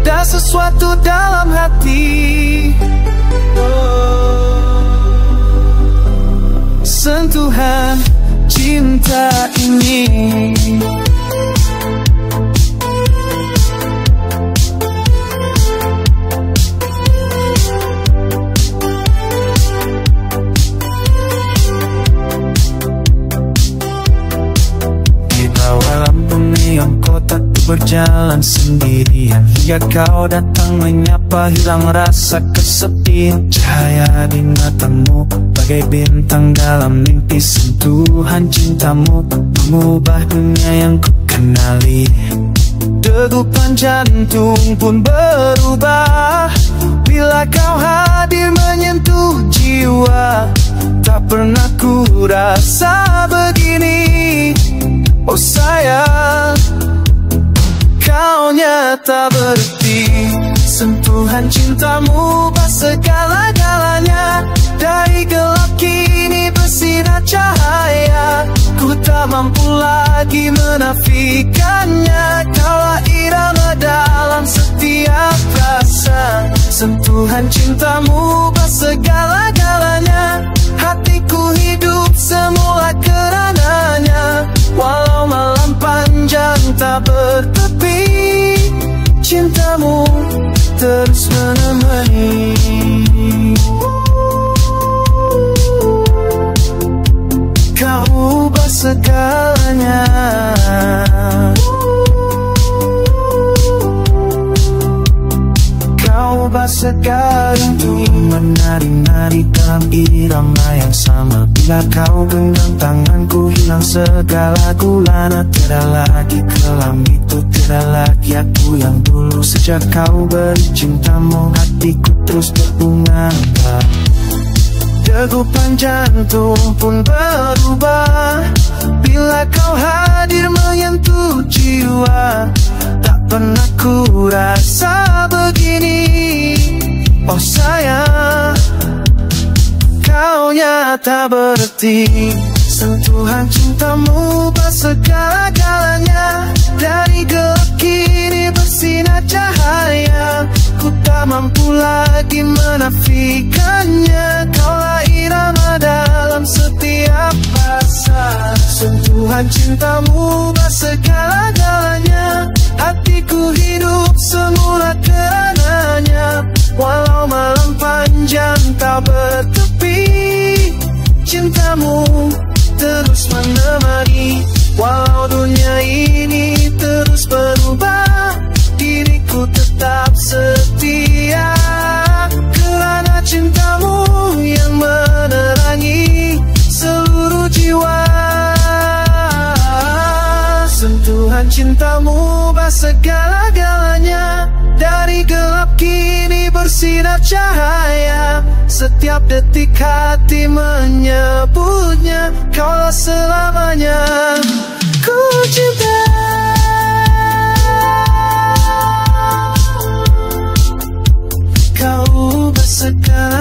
Ada sesuatu dalam hati, sentuhan cinta ini. Yang kota berjalan sendirian, hingga kau datang menyapa, hilang rasa kesepian. Cahaya di matamu bagai bintang dalam mimpi, sentuhan cintamu mengubah dunia yang ku kenali. Degupan jantung pun berubah bila kau hadir menyentuh jiwa. Tak pernah ku rasa begini. Oh sayang, kau nyata berarti. Sentuhan cintamu ubah segala-galanya. Dari gelap kini bersinar cahaya. Ku tak mampu lagi menafikannya. Kaulah irama dalam setiap rasa. Sentuhan cintamu ubah segala-galanya. Hatiku hidup semula karenanya. Walau malam panjang tak bertepi, cintamu terus menemani. Kau ubah segalanya. Kau ubah segalanya. Menari-nari dalam irama yang sama. Bila kau genggam tanganku, hilang segala gulana. Tiada lagi kelam itu, tiada lagi aku yang dulu. Sejak kau beri cintamu, hatiku terus berbunga. Degupan jantung pun berubah bila kau hadir menyentuh jiwa. Tak pernah ku rasa begini. Oh sayang, kau nyata berarti. Sentuhan cintamu ubah segala-galanya. Dari gelap kini bersinar cahaya. Ku tak mampu lagi menafikannya. Kaulah irama dalam setiap rasa. Sentuhan cintamu ubah segala-galanya. Hatiku hidup semula karenanya. Walau malam panjang tak bertepi, cintamu terus menemani. Walau dunia ini terus berubah, diriku tetap setia. Kerana cintamu yang menerangi seluruh jiwa. Sentuhan cintamu ubah segala-galanya. Dari gelap kini bersinar cahaya. Setiap detik hati menyebutnya. Kaulah selamanya. Ku cinta. Kau ubah segala